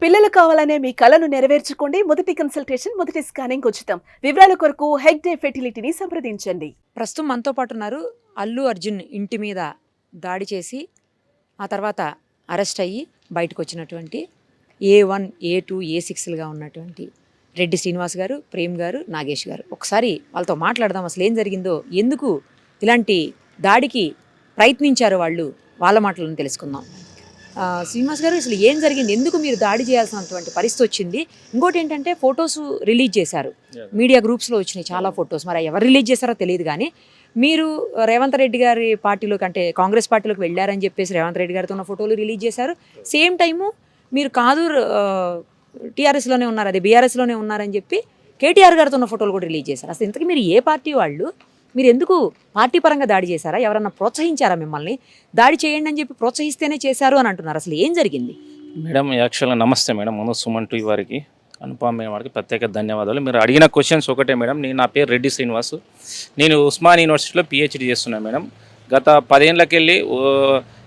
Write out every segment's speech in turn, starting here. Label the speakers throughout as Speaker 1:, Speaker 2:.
Speaker 1: పిల్లలు కావాలనే మీ కలను నెరవేర్చుకోండి. మొదటి కన్సల్టేషన్, మొదటి స్కానింగ్ ఉచితం. వివరాల కొరకు హెగ్డే ఫెర్టిలిటీని సంప్రదించండి.
Speaker 2: ప్రస్తుతం మనతో పాటు ఉన్నారు. అల్లు అర్జున్ ఇంటి మీద దాడి చేసి ఆ తర్వాత అరెస్ట్ అయ్యి బయటకు వచ్చినటువంటి A1, A2, A6లుగా ఉన్నటువంటి రెడ్డి శ్రీనివాస్ గారు, ప్రేమ్ గారు, నాగేష్ గారు. ఒకసారి వాళ్ళతో మాట్లాడదాం. అసలు ఏం జరిగిందో, ఎందుకు ఇలాంటి దాడికి ప్రయత్నించారు వాళ్ళు, వాళ్ళ మాటలను తెలుసుకుందాం. శ్రీనివాస్ గారు, అసలు ఏం జరిగింది, ఎందుకు మీరు దాడి చేయాల్సినటువంటి పరిస్థితి వచ్చింది? ఇంకోటి ఏంటంటే ఫొటోస్ రిలీజ్ చేశారు, మీడియా గ్రూప్స్లో వచ్చినాయి చాలా ఫొటోస్. మరి ఎవరు రిలీజ్ చేశారో తెలియదు, కానీ మీరు రేవంత్ రెడ్డి గారి పార్టీలోకి, అంటే కాంగ్రెస్ పార్టీలోకి వెళ్ళారని చెప్పేసి రేవంత్ రెడ్డి గారితో ఉన్న ఫోటోలు రిలీజ్ చేశారు. సేమ్ టైము మీరు కాదు టీఆర్ఎస్లోనే ఉన్నారు, అది బీఆర్ఎస్లోనే ఉన్నారని చెప్పి కేటీఆర్ గారితో ఉన్న ఫోటోలు కూడా రిలీజ్ చేశారు. అసలు ఇంతకీ మీరు ఏ పార్టీ వాళ్ళు? మీరు ఎందుకు పార్టీ పరంగా దాడి చేశారా? ఎవరన్నా ప్రోత్సహించారా మిమ్మల్ని? దాడి చేయండి అని చెప్పి ప్రోత్సహిస్తేనే చేశారు అని అంటున్నారు. అసలు ఏం జరిగింది?
Speaker 3: మేడం, యాక్చువల్గా నమస్తే మేడం. మనోజ్ సుమన్ టు వారికి, అనుపమ మేడం వారికి ప్రత్యేక ధన్యవాదాలు. మీరు అడిగిన క్వశ్చన్స్ ఒకటే మేడం. నా పేరు రెడ్డి శ్రీనివాస్, నేను ఉస్మాన్ యూనివర్సిటీలో PhD చేస్తున్నాను మేడం. గత 10 ఏళ్ళకెళ్ళి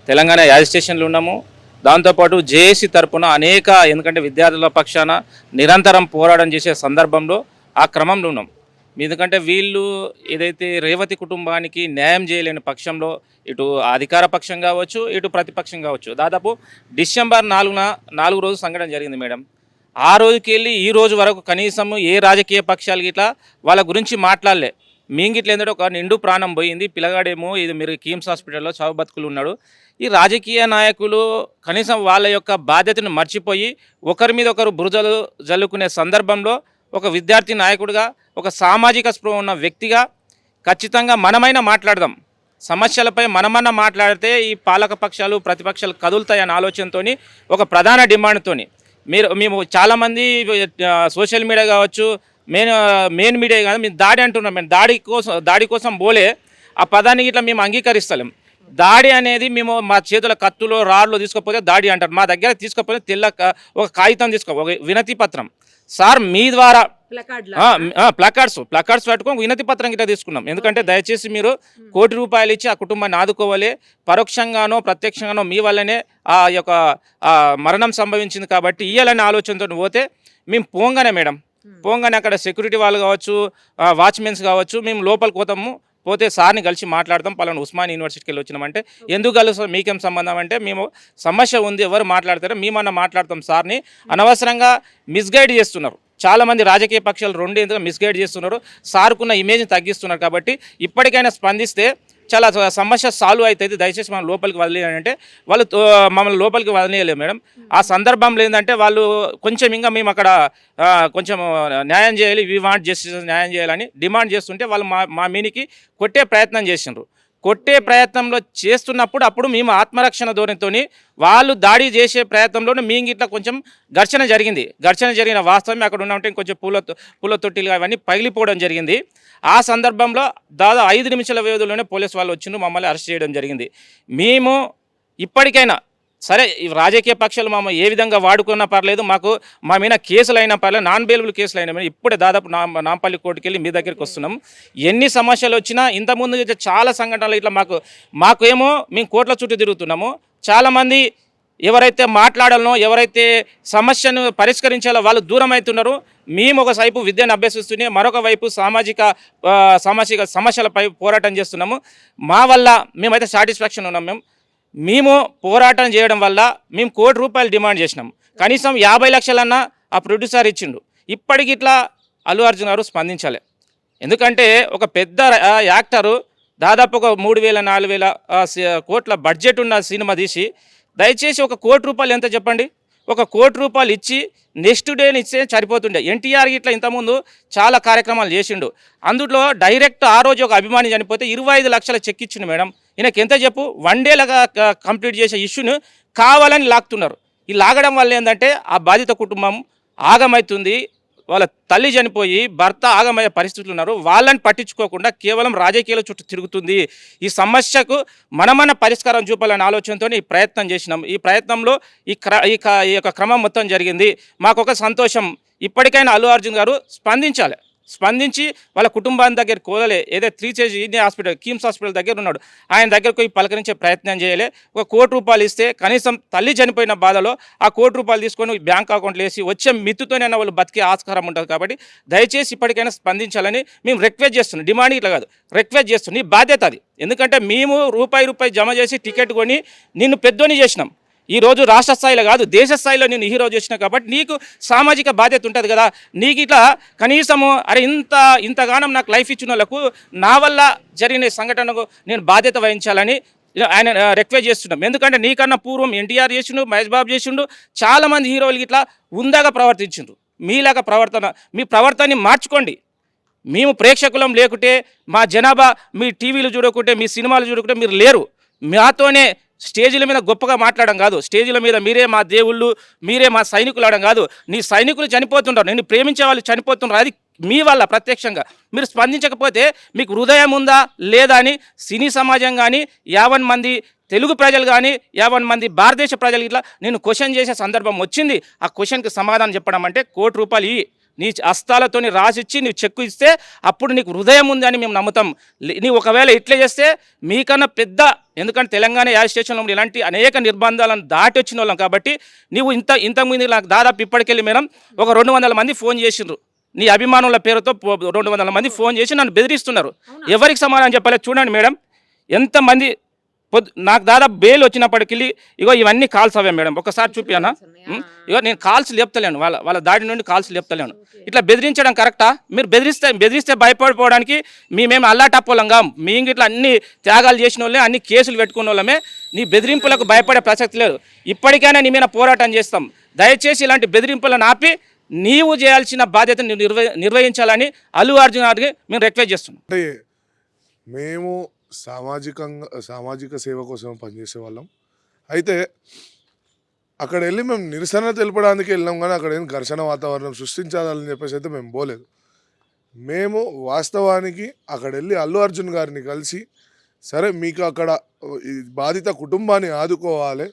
Speaker 3: తెలంగాణ యాజిస్ట్రేషన్లో ఉన్నాము. దాంతోపాటు జేఏసీ తరపున ఎందుకంటే విద్యార్థుల పక్షాన నిరంతరం పోరాటం చేసే సందర్భంలో ఆ క్రమంలో ఉన్నాం. ఎందుకంటే వీళ్ళు ఏదైతే రేవతి కుటుంబానికి న్యాయం చేయలేని పక్షంలో ఇటు అధికార పక్షం కావచ్చు, ఇటు ప్రతిపక్షం కావచ్చు, దాదాపు డిసెంబర్ 4 రోజు సంఘటన జరిగింది మేడం. ఆ రోజుకి వెళ్ళి ఈ రోజు వరకు కనీసం ఏ రాజకీయ పక్షాలు గిట్లా వాళ్ళ గురించి మాట్లాడలే. మీంగిట్ల ఏంటంటే ఒక నిండు ప్రాణం పోయింది, పిల్లగాడేమో ఇది మీరు కిమ్స్ హాస్పిటల్లో చావు బతుకులు ఉన్నాడు. ఈ రాజకీయ నాయకులు కనీసం వాళ్ళ యొక్క బాధ్యతను మర్చిపోయి ఒకరి మీద ఒకరు బురదలు జల్లుకునే సందర్భంలో ఒక విద్యార్థి నాయకుడిగా, ఒక సామాజిక స్పృహ ఉన్న వ్యక్తిగా ఖచ్చితంగా మనమైనా మాట్లాడదాం. సమస్యలపై మనమన్నా మాట్లాడితే ఈ పాలక పక్షాలు ప్రతిపక్షాలు కదులుతాయన్న ఆలోచనతో ఒక ప్రధాన డిమాండ్తో మేము చాలామంది సోషల్ మీడియా కావచ్చు, మెయిన్ మీడియా కాదు, మేము దాడి అంటున్నాం. మేము దాడి కోసం పోలే, ఆ పదానికి ఇట్లా మేము అంగీకరిస్తలేం. దాడి అనేది మేము మా చేతుల కత్తులో రాళ్ళు తీసుకపోతే దాడి అంటారు. మా దగ్గర తీసుకపోతే ఒక కాగితం ఒక వినతి పత్రం, సార్ మీ ద్వారా ప్లకార్డ్స్ పెట్టుకొని వినతి పత్రం గిట్లా తీసుకున్నాం. ఎందుకంటే దయచేసి మీరు ₹1 కోటి ఇచ్చి ఆ కుటుంబాన్ని ఆదుకోవాలి, పరోక్షంగానో ప్రత్యక్షంగానో మీ వల్లనే ఆ యొక్క మరణం సంభవించింది కాబట్టి ఇయ్యాలనే ఆలోచనతో పోతే మేము పోంగానే అక్కడ సెక్యూరిటీ వాళ్ళు కావచ్చు, వాచ్మెన్స్ కావచ్చు, మేము లోపలికి పోతే సార్ని కలిసి మాట్లాడతాం. పలానా ఉస్మాన్ యూనివర్సిటీకి వెళ్ళి వచ్చినామంటే ఎందుకు కలుస్తాం, మీకేం సంబంధం అంటే మేము సమస్య ఉంది, ఎవరు మాట్లాడతారో మేమన్నా మాట్లాడతాం. సార్ని అనవసరంగా మిస్గైడ్ చేస్తున్నారు. చాలామంది రాజకీయ పక్షాలు ఎందుకు మిస్గైడ్ చేస్తున్నారు, సార్కున్న ఇమేజ్ని తగ్గిస్తున్నారు. కాబట్టి ఇప్పటికైనా స్పందిస్తే చాలా సమస్య సాల్వ్ అవుతుంది. దయచేసి మనం లోపలికి వదిలేయాలంటే వాళ్ళు మమ్మల్ని లోపలికి వదిలేయలేదు మేడం. ఆ సందర్భంలో ఏంటంటే వాళ్ళు ఇంకా మేము అక్కడ కొంచెం న్యాయం చేయాలి, వి వాంట్ జస్టిస్, న్యాయం చేయాలని డిమాండ్ చేస్తుంటే వాళ్ళు మా మీనికి కొట్టే ప్రయత్నం చేసిండ్రు. కొట్టే ప్రయత్నంలో చేస్తున్నప్పుడు అప్పుడు మేము ఆత్మరక్షణ ధోరణితో వాళ్ళు దాడి చేసే ప్రయత్నంలోనే మేము ఇట్లా కొంచెం ఘర్షణ జరిగిన వాస్తవమే. అక్కడ ఉంటే కొంచెం పూల తొట్టిలు అవన్నీ పగిలిపోవడం జరిగింది. ఆ సందర్భంలో దాదాపు 5 నిమిషాల వ్యవధిలోనే పోలీసు వాళ్ళు వచ్చి మమ్మల్ని అరెస్ట్ చేయడం జరిగింది. మేము ఇప్పటికైనా సరే, ఈ రాజకీయ పక్షాలు ఏ విధంగా వాడుకున్నా పర్లేదు, మా మీద కేసులు అయినా పర్లేదు, నాన్ బెయిలబుల్ కేసులు అయినా ఇప్పుడే దాదాపు నాంపల్లి కోర్టుకి వెళ్ళి మీ దగ్గరికి వస్తున్నాం. ఎన్ని సమస్యలు వచ్చినా ఇంతకుముందు చాలా సంఘటనలు ఇట్లా మాకేమో మేము కోర్టుల చుట్టూ తిరుగుతున్నాము. చాలామంది ఎవరైతే మాట్లాడాలనో, ఎవరైతే సమస్యను పరిష్కరించాలో వాళ్ళు దూరం అవుతున్నారు. మేము ఒకవైపు విద్యను అభ్యసిస్తూనే మరొక వైపు సామాజిక సమస్యలపై పోరాటం చేస్తున్నాము. మా వల్ల మేమైతే సాటిస్ఫాక్షన్ ఉన్నాం. మేము పోరాటం చేయడం వల్ల మేము ₹1 కోటి డిమాండ్ చేసినాం. కనీసం 50 లక్షలన్నా ఆ ప్రొడ్యూసర్ ఇచ్చిండు. ఇప్పటికి ఇట్లా అల్లు అర్జున్ గారు స్పందించాలి. ఎందుకంటే ఒక పెద్ద యాక్టరు దాదాపు ఒక 3,000-4,000 కోట్ల బడ్జెట్ ఉన్న సినిమా తీసి దయచేసి ₹1 కోటి ఎంత చెప్పండి? ₹1 కోటి ఇచ్చి నెక్స్ట్ డేని ఇచ్చే సరిపోతుండే. ఎన్టీఆర్ ఇట్లా ఇంతకుముందు చాలా కార్యక్రమాలు చేసిండు. అందులో డైరెక్ట్ ఆ రోజు ఒక అభిమాని చనిపోతే 25 లక్షల చెక్ ఇచ్చిండు మేడం. ఈయనకి ఎంత చెప్పు, 1 డేలాగా కంప్లీట్ చేసే ఇష్యూను కావాలని లాగుతున్నారు. ఈ లాగడం వల్ల ఏంటంటే ఆ బాధిత కుటుంబం ఆగమవుతుంది. వాళ్ళ తల్లి చనిపోయి భర్త ఆగమయ్యే పరిస్థితులు ఉన్నారు. వాళ్ళని పట్టించుకోకుండా కేవలం రాజకీయాల చుట్టూ తిరుగుతుంది. ఈ సమస్యకు మనమన్న పరిష్కారం చూపాలనే ఆలోచనతో ఈ ప్రయత్నం చేసినాం. ఈ ప్రయత్నంలో ఈ యొక్క క్రమం మొత్తం జరిగింది. మాకొక సంతోషం, ఇప్పటికైనా అల్లు అర్జున్ గారు స్పందించాలి. స్పందించి వాళ్ళ కుటుంబాన్ని దగ్గర కోలలే. ఏదో 3 stage India hospital KIMS hospital దగ్గర ఉన్నాడు, ఆయన దగ్గరకు పోయి పలకరించే ప్రయత్నం చేయలే. ఒక ₹1,00,00,000 ఇస్తే కనీసం తల్లి చనిపోయిన బాధలో ఆ ₹1,00,00,000 తీసుకొని బ్యాంక్ అకౌంట్లో వేసి వచ్చే మిత్తుతోనైనా వాళ్ళు బతికే ఆస్కారం ఉంటుంది. కాబట్టి దయచేసి ఇప్పటికైనా స్పందించాలని మేము రిక్వెస్ట్ చేస్తున్నాం. డిమాండ్ ఇట్లా కాదు, రిక్వెస్ట్ చేస్తున్నాం. నీ బాధ్యత అది. ఎందుకంటే మేము రూపాయి జమ చేసి టికెట్ కొని నిన్ను పెద్దోని చేసినాం. ఈరోజు రాష్ట్ర స్థాయిలో కాదు, దేశ స్థాయిలో నేను హీరో చేసిన కాబట్టి నీకు సామాజిక బాధ్యత ఉంటుంది కదా. నీకు ఇట్లా కనీసము అరే ఇంతగానం నాకు లైఫ్ ఇచ్చిన వాళ్ళకు నా వల్ల జరిగిన సంఘటనకు నేను బాధ్యత వహించాలని ఆయన రిక్వెస్ట్ చేస్తున్నాం. ఎందుకంటే నీకన్నా పూర్వం ఎన్టీఆర్ చేసిండు, మహేష్ బాబు చేసిండు, చాలామంది హీరోలకి ఇట్లా ఉందాగా ప్రవర్తించిండ్రు. మీలాగా మీ ప్రవర్తనని మార్చుకోండి. మేము ప్రేక్షకులం లేకుంటే, మా జనాభా మీ టీవీలు చూడకుంటే, మీ సినిమాలు చూడకుంటే మీరు లేరు. మాతోనే స్టేజీల మీద గొప్పగా మాట్లాడడం కాదు, స్టేజీల మీద మీరే మా దేవుళ్ళు, మీరే మా సైనికులు అవడం కాదు. నీ సైనికులు చనిపోతుంటారు, నేను ప్రేమించే వాళ్ళు చనిపోతుంటారు, అది మీ వల్ల ప్రత్యక్షంగా. మీరు స్పందించకపోతే మీకు హృదయం ఉందా లేదా అని సినీ సమాజం కానీ 50 మంది తెలుగు ప్రజలు కానీ 50 మంది భారతదేశ ప్రజలు ఇట్లా నేను క్వశ్చన్ చేసే సందర్భం వచ్చింది. ఆ క్వశ్చన్కి సమాధానం చెప్పడం అంటే ₹1,00,00,000 నీ హస్తాలతోని రాసిచ్చి నీవు చెక్కు ఇస్తే అప్పుడు నీకు హృదయం ఉంది అని మేము నమ్ముతాం. నీవు ఒకవేళ ఇట్లా చేస్తే మీకన్నా పెద్ద, ఎందుకంటే తెలంగాణ యాజిస్టేషన్లో ఇలాంటి అనేక నిర్బంధాలను దాటి వచ్చిన వాళ్ళం కాబట్టి నీవు ఇంతకుముందు నాకు దాదాపు ఇప్పటికెళ్ళి మేడం ఒక 200 మంది ఫోన్ చేసిండ్రు. నీ అభిమానుల పేరుతో 200 మంది ఫోన్ చేసి నన్ను బెదిరిస్తున్నారు. ఎవరికి సమాధానం చెప్పలేదు. చూడండి మేడం ఎంతమంది నాకు దాదాపు బెయిల్ వచ్చినప్పటికి ఇగో ఇవన్నీ కాల్స్ అవే మేడం. ఒకసారి చూపియానా? ఇగో నేను కాల్స్ లేపుతలేను, వాళ్ళ దాడి నుండి కాల్స్ లేపుతలేను. ఇట్లా బెదిరించడం కరెక్టా? మీరు బెదిరిస్తే భయపడిపోవడానికి మేమేమి అల్లాటప్పోలంగా మీ ఇట్లా అన్ని త్యాగాలు చేసిన వాళ్ళే, అన్ని కేసులు పెట్టుకున్న వాళ్ళమే. నీ బెదిరింపులకు భయపడే ప్రసక్తి లేదు. ఇప్పటికైనా నీ మీద పోరాటం చేస్తాం. దయచేసి ఇలాంటి బెదిరింపులను ఆపి నీవు చేయాల్సిన బాధ్యతను నిర్వహించాలని అల్లు అర్జున్ గారికి మేము రిక్వెస్ట్ చేస్తున్నాం.
Speaker 4: అంటే మేము సామాజిక సేవ కోసం పనిచేసే వాళ్ళం. అయితే అక్కడ వెళ్ళి మేము నిరసన తెలపడానికి వెళ్ళినాం, కానీ అక్కడ ఏం ఘర్షణ వాతావరణం సృష్టించాలని చెప్పేసి అయితే మేము పోలేదు. మేము వాస్తవానికి అక్కడ వెళ్ళి అల్లు అర్జున్ గారిని కలిసి, సరే మీకు అక్కడ ఈ బాధిత కుటుంబాన్ని ఆదుకోవాలి,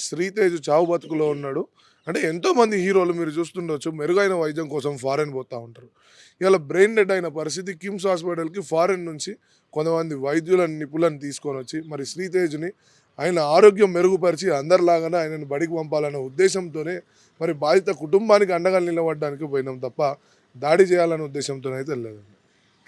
Speaker 4: శ్రీతేజ్ చావు బతుకులో ఉన్నాడు అంటే ఎంతోమంది హీరోలు మీరు చూస్తుండొచ్చు మెరుగైన వైద్యం కోసం ఫారెన్ పోతూ ఉంటారు. ఇలా బ్రెయిన్ డెడ్ అయిన పరిస్థితి కిమ్స్ హాస్పిటల్కి ఫారెన్ నుంచి కొంతమంది వైద్యులను నిపుణులను తీసుకొని వచ్చి మరి శ్రీతేజ్ని ఆయన ఆరోగ్యం మెరుగుపరిచి అందరిలాగానే ఆయనను బడికి పంపాలనే ఉద్దేశంతోనే మరి బాధిత కుటుంబానికి అండగా నిలబడడానికి పోయినాం తప్ప దాడి చేయాలనే ఉద్దేశంతో అయితే వెళ్ళలేదండి.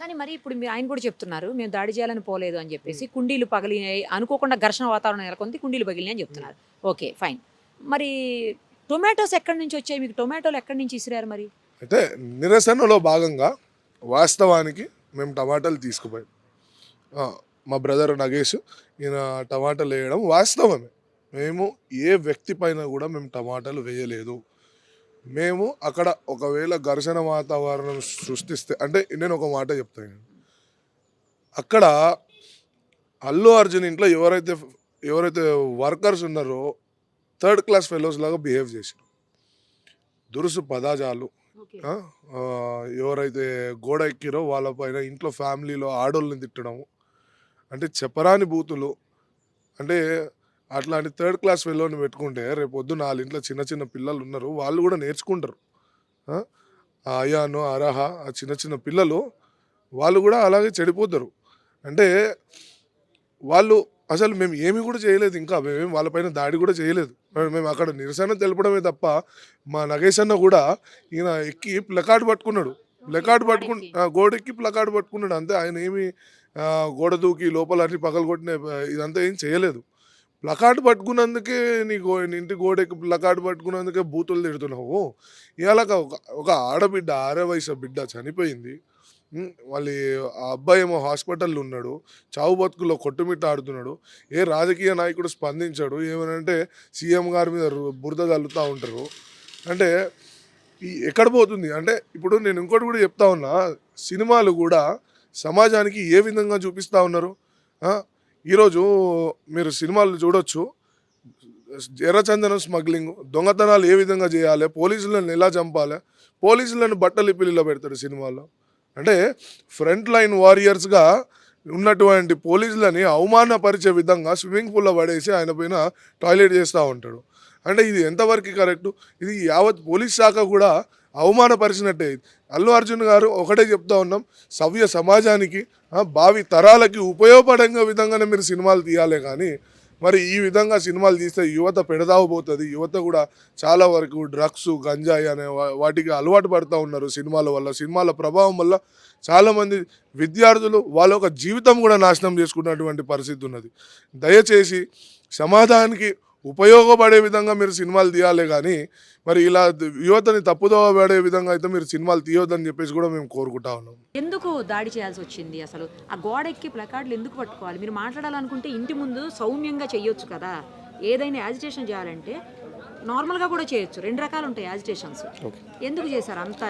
Speaker 2: కానీ మరి ఇప్పుడు ఆయన కూడా చెప్తున్నారు మేము దాడి చేయాలని పోలేదు అని చెప్పేసి, కుండీలు పగిలినాయి అనుకోకుండా ఘర్షణ వాతావరణం నెలకొంది, కుండీలు పగిలినాయి అని చెప్తున్నారు. Okay fine. మరి టొమాటోస్ ఎక్కడి నుంచి వచ్చాయి మీకు? టొమాటోలు ఎక్కడి నుంచి ఇసిరారు? మరి
Speaker 4: అయితే నిరసనలో భాగంగా వాస్తవానికి మేము టమాటాలు తీసుకుపోయాం. మా బ్రదర్ నగేష్ ఈయన టమాటాలు వేయడం వాస్తవమే. మేము ఏ వ్యక్తి పైన కూడా మేము టమాటాలు వేయలేదు. మేము అక్కడ ఒకవేళ ఘర్షణ వాతావరణం సృష్టిస్తే, అంటే నేను ఒక మాట చెప్తాను, అక్కడ అల్లు అర్జున్ ఇంట్లో ఎవరైతే వర్కర్స్ ఉన్నారో 3rd క్లాస్ ఫెలోస్ లాగా బిహేవ్ చేశారు. దురుసు పదాజాలు, ఎవరైతే గోడ ఎక్కిరో వాళ్ళపైన ఇంట్లో ఫ్యామిలీలో ఆడోళ్ళని తిట్టడము, అంటే చెప్పరాని బూతులు. అంటే అట్లాంటి 3rd క్లాస్ ఫెలోని పెట్టుకుంటే రేపు పొద్దున వాళ్ళ ఇంట్లో చిన్న పిల్లలు ఉన్నారు, వాళ్ళు కూడా నేర్చుకుంటారు. అయాను అరహ ఆ చిన్న పిల్లలు వాళ్ళు కూడా అలాగే చెడిపోతారు. అంటే వాళ్ళు అసలు మేము ఏమి కూడా చేయలేదు, ఇంకా మేమేం వాళ్ళపైన దాడి కూడా చేయలేదు. మేము అక్కడ నిరసన తెలపడమే తప్ప, మా నగేష్ అన్న కూడా ఈయన ఎక్కి ప్లకార్డ్ పట్టుకున్నాడు, గోడెక్కి ప్లకార్డ్ పట్టుకున్నాడు అంతే. ఆయన ఏమి గోడ దూకి లోపల అన్ని పగలు కొట్టిన ఇదంతా ఏం చేయలేదు. ప్లకార్డ్ పట్టుకున్నందుకే ఇంటి గోడెక్కి ప్లకార్డ్ పట్టుకున్నందుకే బూతులు తిడుతున్నావు. ఇవాళ ఒక ఆడబిడ్డ 6 వయసు బిడ్డ చనిపోయింది. మళ్ళీ ఆ అబ్బాయి ఏమో హాస్పిటల్లో ఉన్నాడు, చావు బతుకులో కొట్టుమిట్ట ఆడుతున్నాడు. ఏ రాజకీయ నాయకుడు స్పందించాడు. ఏమనంటే సీఎం గారి మీద బురద చల్లుతూ ఉంటారు. అంటే ఎక్కడ పోతుంది అంటే, ఇప్పుడు నేను ఇంకోటి కూడా చెప్తా ఉన్నా, సినిమాలు కూడా సమాజానికి ఏ విధంగా చూపిస్తూ ఉన్నారు. ఈరోజు మీరు సినిమాలు చూడొచ్చు, ఎర్రచందనం స్మగ్లింగ్, దొంగతనాలు ఏ విధంగా చేయాలి, పోలీసులను ఎలా చంపాలి, పోలీసులను బట్టలు పిల్లిలో పెడతాడు సినిమాల్లో. అంటే ఫ్రంట్ లైన్ వారియర్స్గా ఉన్నటువంటి పోలీసులని అవమానపరిచే విధంగా స్విమ్మింగ్ పూల్లో పడేసి ఆయన పైన టాయిలెట్ చేస్తూ ఉంటాడు. అంటే ఇది ఎంతవరకు కరెక్టు? ఇది యావత్ పోలీస్ శాఖ కూడా అవమానపరిచినట్టే. అల్లు అర్జున్ గారు ఒకటే చెప్తా ఉన్నాం, సవ్య సమాజానికి భావి తరాలకి ఉపయోగపడే విధంగానే మీరు సినిమాలు తీయాలి. కానీ మరి ఈ విధంగా సినిమాలు తీస్తే యువత పెడదావబోతుంది. యువత కూడా చాలా వరకు డ్రగ్స్, గంజాయి అనే వాటికి అలవాటు పడుతూ ఉన్నారు. సినిమాల వల్ల, సినిమాల ప్రభావం వల్ల చాలామంది విద్యార్థులు వాళ్ళ ఒక జీవితం కూడా నాశనం చేసుకున్నటువంటి పరిస్థితి ఉన్నది. దయచేసి సమాజానికి ఉపయోగపడే విధంగా మీరు సినిమాలు తీయాలి. కానీ మరి ఇలా యువతని తప్పుదోవ పడే విధంగా అయితే మీరు సినిమాలు తీయొద్దని చెప్పేసి కూడా మేము కోరుకుంటా ఉన్నాం.
Speaker 2: ఎందుకు దాడి చేయాల్సి వచ్చింది? అసలు ఆ గోడ ఎక్కి ప్లకార్డులు ఎందుకు పట్టుకోవాలి? మీరు మాట్లాడాలనుకుంటే ఇంటి ముందు సౌమ్యంగా చేయొచ్చు కదా. ఏదైనా యాజిటేషన్ చేయాలంటే నార్మల్గా కూడా చేయొచ్చు. 2 రకాలు ఉంటాయి యాజిటేషన్స్. ఎందుకు చేశారు అంత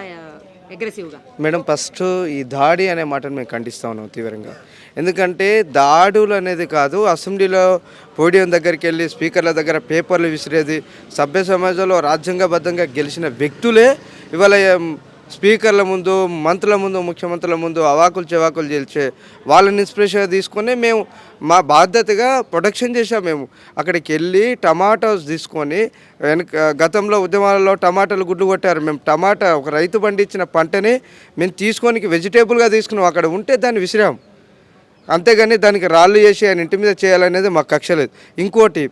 Speaker 2: అగ్రెసివ్గా?
Speaker 5: మేడం, ఫస్ట్ ఈ దాడి అనే మాటను మేము ఖండిస్తా ఉన్నాం తీవ్రంగా. ఎందుకంటే దాడులు అనేది కాదు, అసెంబ్లీలో పోడియం దగ్గరికి వెళ్ళి స్పీకర్ల దగ్గర పేపర్లు విసిరేది, సభ్య సమాజంలో రాజ్యాంగబద్ధంగా గెలిచిన వ్యక్తులే ఇవాళ స్పీకర్ల ముందు, మంత్రుల ముందు, ముఖ్యమంత్రుల ముందు అవాకులు చెవాకులు చేల్చే వాళ్ళని ఇన్స్పిరేషన్గా తీసుకొని మేము మా బాధ్యతగా ప్రొటెక్షన్ చేసాం. మేము అక్కడికి వెళ్ళి టమాటోస్ తీసుకొని, గతంలో ఉద్యమాలలో టమాటాలు గుడ్లు కొట్టారు. మేము టమాటా ఒక రైతు పండించిన పంటని మేము తీసుకొని వెజిటేబుల్గా తీసుకున్నాం. అక్కడ ఉంటే దాన్ని విసిరాం. అంతేగాని దానికి రాళ్ళు చేసి ఆయన ఇంటి మీద చేయాలనేది మాకు కక్ష లేదు. ఇంకోటి,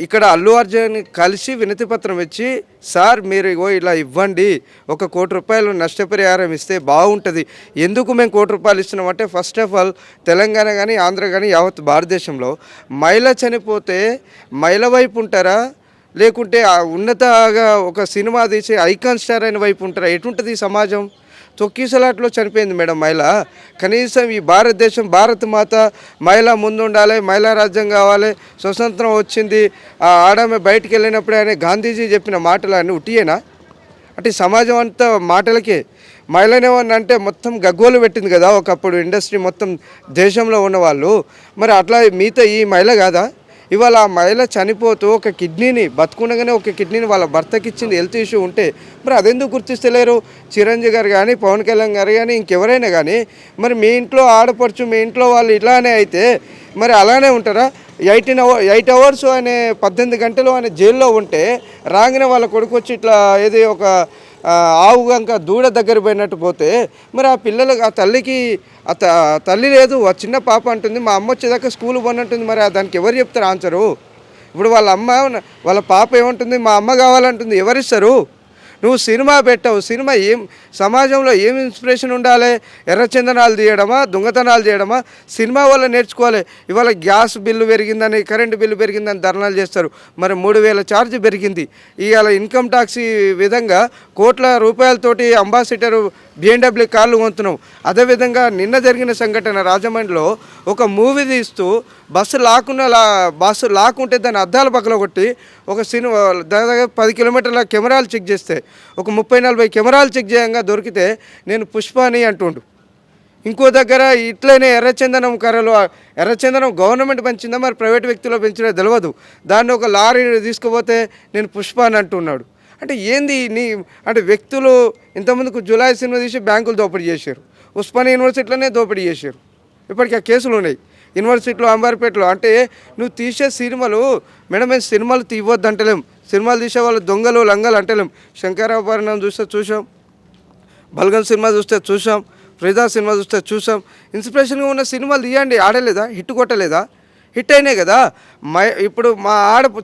Speaker 5: ఇక్కడ అల్లు అర్జున్ కలిసి వినతి పత్రం ఇచ్చి, సార్ మీరు ఇలా ఇవ్వండి, 1 కోటి రూపాయలు నష్టపరిహారం ఇస్తే బాగుంటుంది. ఎందుకు మేము 1 కోటి రూపాయలు ఇస్తున్నామంటే, ఫస్ట్ ఆఫ్ ఆల్ తెలంగాణ కానీ ఆంధ్ర కానీ యావత్ భారతదేశంలో మహిళ చనిపోతే మహిళ వైపు ఉంటారా, లేకుంటే ఉన్నతగా ఒక సినిమా తీసి ఐకాన్ స్టార్ అయిన వైపు ఉంటారా? ఎటుంటుంది ఈ సమాజం? తొక్కిసలాట్లో చనిపోయింది మేడం మహిళ. కనీసం ఈ భారతదేశం, భారత మాత మహిళ ముందుండాలి, మహిళా రాజ్యం కావాలి, స్వతంత్రం వచ్చింది, ఆడమే బయటికి వెళ్ళినప్పుడు ఆయన గాంధీజీ చెప్పిన మాటలు అన్నీ ఉట్టియేనా? అంటే సమాజం అంతా మాటలకే. మహిళనేమన్నా అంటే మొత్తం గగ్గోలు పెట్టింది కదా ఒకప్పుడు ఇండస్ట్రీ మొత్తం దేశంలో ఉన్నవాళ్ళు. మరి అట్లా మిగతా ఈ మహిళ కాదా? ఇవాళ ఆ మహిళ చనిపోతూ ఒక కిడ్నీని, బతుకుండగానే ఒక కిడ్నీని వాళ్ళ భర్తకి ఇచ్చింది, హెల్త్ ఇష్యూ ఉంటే మరి అదెందుకు గుర్తిస్తలేరు? చిరంజీవి గారు కానీ, పవన్ కళ్యాణ్ గారు కానీ, ఇంకెవరైనా కానీ. మరి మీ ఇంట్లో ఆడపడుచు, మీ ఇంట్లో వాళ్ళు ఇలానే అయితే మరి అలానే ఉంటారా? 8 అవర్స్ ఆయన 18 గంటలు ఆయన జైల్లో ఉంటే రాగానే వాళ్ళ కొడుకు వచ్చి ఇట్లా ఏది ఒక ఆవు గంక దూడ దగ్గర పోయినట్టు పోతే మరి ఆ పిల్లలు, ఆ తల్లికి తల్లి లేదు, ఆ చిన్న పాప అంటుంది మా అమ్మ వచ్చేదాకా స్కూల్ పోనంటుంది. మరి దానికి ఎవరు చెప్తారు ఆన్సరు? ఇప్పుడు వాళ్ళ అమ్మ, వాళ్ళ పాప ఏమంటుంది, మా అమ్మ కావాలంటుంది, ఎవరిస్తారు? నువ్వు సినిమా పెట్టావు, సినిమా ఏం సమాజంలో ఏం ఇన్స్పిరేషన్ ఉండాలి? ఎర్రచందనాలు తీయడమా, దొంగతనాలు చేయడమా? సినిమా వల్ల నేర్చుకోవాలి. ఇవాళ గ్యాస్ బిల్లు పెరిగిందని, కరెంటు బిల్లు పెరిగిందని ధర్నాలు చేస్తారు. మరి 3000 ఛార్జ్ పెరిగింది. ఇవాళ ఇన్కమ్ ట్యాక్స్ విధంగా కోట్ల రూపాయలతోటి అంబాసిడర్ BMW కార్లు కొంటున్నాం. అదేవిధంగా నిన్న జరిగిన సంఘటన రాజమండ్రిలో ఒక మూవీ తీస్తూ బస్సు లాక్కుంటే దాని అద్దాల పక్కన కొట్టి ఒక సినిమా దాదాపు 10 కిలోమీటర్ల కెమెరాలు చెక్ చేస్తే ఒక 30-40 కెమెరాలు చెక్ చేయంగా దొరికితే నేను పుష్పాని అంటుండు. ఇంకో దగ్గర ఇట్లనే ఎర్రచందనం కర్రలు, ఎర్రచందనం గవర్నమెంట్ పెంచిందా మరి ప్రైవేట్ వ్యక్తులు పెంచినా తెలియదు. దాన్ని ఒక లారీ తీసుకుపోతే నేను పుష్పాని అంటున్నాడు. అంటే ఏంది అంటే వ్యక్తులు ఇంతకుముందుకు జులై సినిమా తీసి బ్యాంకులు దోపిడీ చేశారు, ఉస్మానియా యూనివర్సిటీలోనే దోపిడీ చేశారు. ఇప్పటికీ ఆ కేసులు ఉన్నాయి యూనివర్సిటీలో, అంబార్పేటలో. అంటే నువ్వు తీసే సినిమాలు మేడం, మేము సినిమాలు తీయవద్దు అంటలేం, సినిమాలు తీసే వాళ్ళు దొంగలు లంగలు అంటలేం. శంకరాభరణం చూస్తే చూసాం, బల్గం సినిమా చూస్తే చూసాం, ఫ్రీదా సినిమా చూస్తే చూసాం. ఇన్స్పిరేషన్గా ఉన్న సినిమాలు తీయండి. ఆడలేదా? హిట్ కొట్టలేదా? హిట్ అయినాయి కదా. ఇప్పుడు మా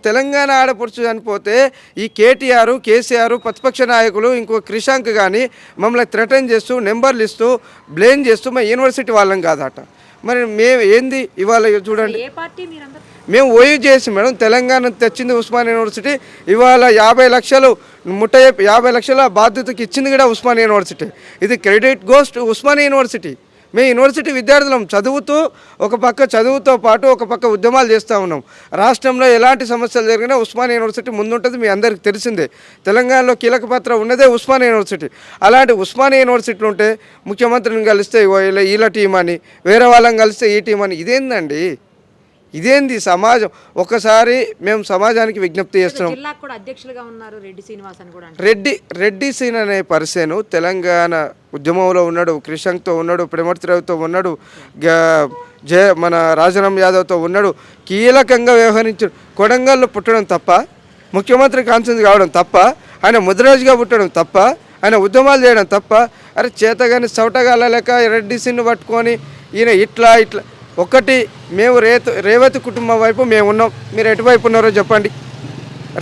Speaker 5: తెలంగాణ ఆడపడుచు చనిపోతే ఈ కేటీఆర్, కేసీఆర్, ప్రతిపక్ష నాయకులు, ఇంకో క్రిషాంక్ కానీ మమ్మల్ని థ్రెటన్ చేస్తూ, నెంబర్లు ఇస్తూ, బ్లేమ్ చేస్తూ మా యూనివర్సిటీ వాళ్ళం కాదట. మరి మేము ఏంది ఇవాళ చూడండి, మేము ఓయూ చేసి మేడం తెలంగాణ తెచ్చింది ఉస్మానియా యూనివర్సిటీ. ఇవాళ 50 లక్షలు 50 లక్షల బాధ్యతకి ఇచ్చింది కూడా ఉస్మానియా యూనివర్సిటీ. ఇది credit goes to Osmania university. మేము యూనివర్సిటీ విద్యార్థులం, చదువుతూ ఒక పక్క చదువుతో పాటు ఒక పక్క ఉద్యమాలు చేస్తూ ఉన్నాం. రాష్ట్రంలో ఎలాంటి సమస్యలు జరిగినా ఉస్మానియా యూనివర్సిటీ ముందుంటుంది, మీ అందరికీ తెలిసిందే. తెలంగాణలో కీలక పాత్ర ఉన్నదే ఉస్మానియా యూనివర్సిటీ. అలాంటి ఉస్మానియా యూనివర్సిటీలు ఉంటే ముఖ్యమంత్రిని కలిస్తే వీళ్ళ టీం అని, వేరే వాళ్ళని కలిస్తే ఈ టీం అని, ఇదేందండి? ఇదేంది సమాజం? ఒకసారి మేము సమాజానికి విజ్ఞప్తి చేస్తున్నాం. రెడ్డి సీన్ అనే పర్సన్ తెలంగాణ ఉద్యమంలో ఉన్నాడు, క్రిషంక్తో ఉన్నాడు, ప్రేమర్తిరావుతో ఉన్నాడు, మన రాజారాం యాదవ్తో ఉన్నాడు. కీలకంగా వ్యవహరించాడు. కొడంగల్లో పుట్టడం తప్ప, ముఖ్యమంత్రి కాన్సెన్స్ కావడం తప్ప, ఆయన ముద్రాజుగా పుట్టడం తప్ప, ఆయన ఉద్యమాలు చేయడం తప్ప అరే చేతగాని చవటగాల లెక్క రెడ్డిసిని పట్టుకొని ఈయన ఇట్లా ఒకటి మేము రేవతి కుటుంబం వైపు మేము ఉన్నాం. మీరు ఎటువైపు ఉన్నారో చెప్పండి.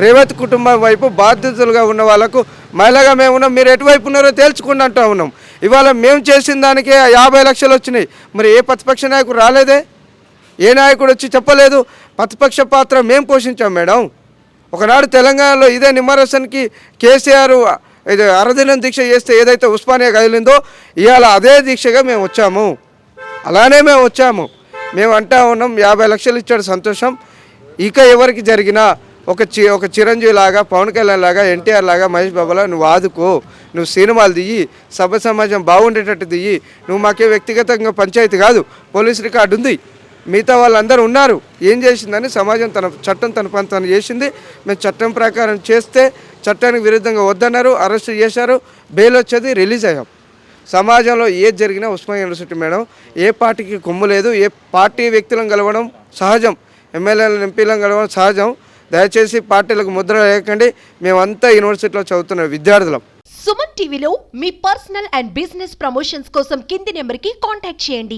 Speaker 5: రేవతి కుటుంబం వైపు బాధ్యతలుగా ఉన్న వాళ్ళకు మహిళగా మేము ఉన్నాం. మీరు ఎటువైపు ఉన్నారో తేల్చుకుండా అంటూ ఉన్నాం. ఇవాళ మేము చేసిన దానికే 50 లక్షలు వచ్చినాయి. మరి ఏ ప్రతిపక్ష నాయకుడు రాలేదే? ఏ నాయకుడు వచ్చి చెప్పలేదు? ప్రతిపక్ష పాత్ర మేము పోషించాం మేడం. ఒకనాడు తెలంగాణలో ఇదే నిమ్మరసానికి కేసీఆర్ ఇది అరదినం దీక్ష చేస్తే ఏదైతే ఉస్మానియా కదిలిందో ఇవాళ అదే దీక్షగా మేము వచ్చాము. అలానే మేము వచ్చాము. మేము అంటా ఉన్నాం 50 లక్షలు ఇచ్చాడు సంతోషం. ఇక ఎవరికి జరిగినా ఒక చిరంజీవి లాగా, పవన్ కళ్యాణ్ లాగా, ఎన్టీఆర్ లాగా, మహేష్ బాబులా నువ్వు ఆదుకో, నువ్వు సినిమాలు దియ్యి, సభ సమాజం బాగుండేటట్టు దియ్యి. నువ్వు మాకే వ్యక్తిగతంగా పంచాయతీ కాదు, పోలీస్ రికార్డు ఉంది, మిగతా వాళ్ళందరూ ఉన్నారు. ఏం చేసిందని సమాజం చట్టం తన పని తను చేసింది. మేము చట్టం ప్రకారం చేస్తే చట్టానికి విరుద్ధంగా వద్దన్నారు, అరెస్ట్ చేశారు, బెయిల్ వచ్చేది, రిలీజ్ అయ్యాం. సమాజంలో ఏది జరిగినా ఉస్మానియా యూనివర్సిటీ మేడం ఏ పార్టీకి కొమ్ము లేదు. ఏ పార్టీ వ్యక్తులను కలవడం సహజం, ఎమ్మెల్యేలను ఎంపీలను కలవడం సహజం. దయచేసి పార్టీలకు ముద్ర లేకండి. మేమంతా యూనివర్సిటీలో చదువుతున్న విద్యార్థులం.
Speaker 6: సుమన్ టీవీలో మీ పర్సనల్ అండ్ బిజినెస్ ప్రమోషన్స్ కోసం కింది నెంబర్కి కాంటాక్ట్ చేయండి.